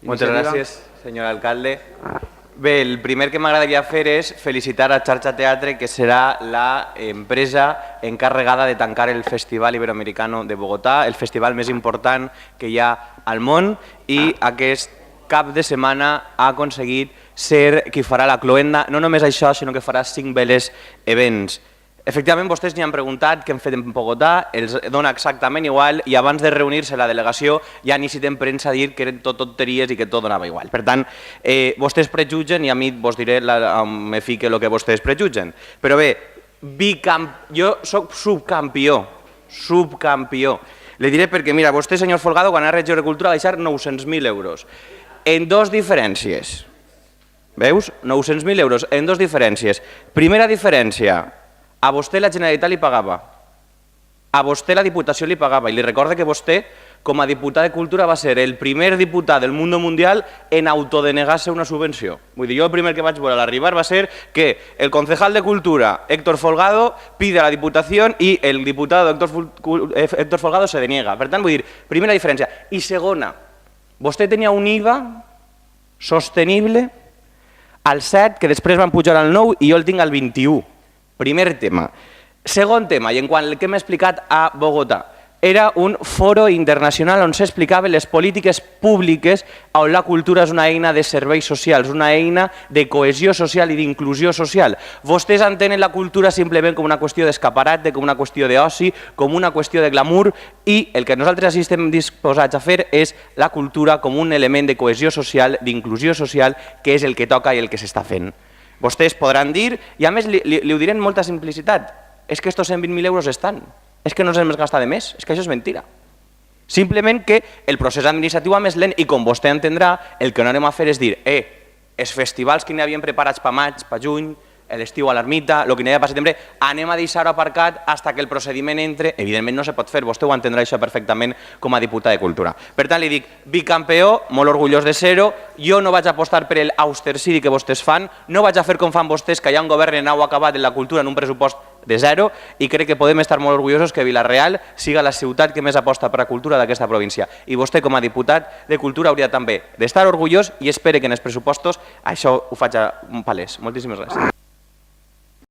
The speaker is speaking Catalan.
Moltes gràcies, senyor alcalde. Bé, el primer que m'agradaria fer és felicitar a Xarxa Teatre, que serà l'empresa encarregada de tancar el Festival Iberoamericano de Bogotà, el festival més important que hi ha al món, i aquest cap de setmana ha aconseguit ser qui farà la cloenda, no només això, sinó que farà 5 veles events. Efectivament, vostès n'hi han preguntat què hem fet en Bogotà, els dona exactament igual i abans de reunir-se la delegació ja ni citen premsa a dir que eren tot tonteries i que tot donava igual. Per tant, vostès prejutgen i a mi vos diré, me fique el que vostès prejutgen. Però bé, jo soc subcampió. Le diré perquè, mira, vostè, senyor Folgado, quan era regidor de Cultura va deixar 900.000 euros. En dos diferències. Veus? 900.000 euros en dos diferències. Primera diferència, a vostè la Generalitat li pagava, a vostè la Diputació li pagava, i li recordo que vostè, com a diputat de Cultura, va ser el primer diputat del món mundial en autodenegar-se una subvenció. Vull dir, jo el primer que vaig veure a l'arribar va ser que el concejal de Cultura, Héctor Folgado, pide a la Diputació i el diputado Héctor Folgado se deniega. Per tant, vull dir, primera diferència. I segona, vostè tenia un IVA sostenible al 7, que després van pujar al 9 i jo el tinc al 21. Primer tema. Segon tema, i en quant al que m'he explicat a Bogotà, era un foro internacional on s'explicaven les polítiques públiques on la cultura és una eina de serveis socials, una eina de cohesió social i d'inclusió social. Vostès entenen la cultura simplement com una qüestió d'escaparat, com una qüestió d'oci, com una qüestió de glamour, i el que nosaltres estem disposats a fer és la cultura com un element de cohesió social, d'inclusió social, que és el que toca i el que s'està fent. Vostès podran dir, i a més li ho diré amb molta simplicitat, és que estos 120.000 euros estan, és que no ens hem gastat de més, és que això és mentira. Simplement que el procés administratiu va més lent i com vostè entendrà, el que no anem a fer és dir, els festivals que n'hi havien preparats per maig, per juny, l'estiu a l'ermita, el que n'hi havia per setembre, anem a deixar-ho aparcat fins que el procediment entre. Evidentment no se pot fer, vostè ho entendrà això perfectament com a diputat de Cultura. Per tant, li dic, bicampió, molt orgullós de ser-ho, jo no vaig apostar per l'austercidi que vostès fan, no vaig a fer com fan vostès, que hi ha un govern en au acabat en la cultura en un pressupost de zero, i crec que podem estar molt orgullosos que Vila-real siga la ciutat que més aposta per la cultura d'aquesta província. I vostè, com a diputat de Cultura, hauria també d'estar orgullós i espero que en els pressupostos això ho faig palès. Moltíssimes gràcies.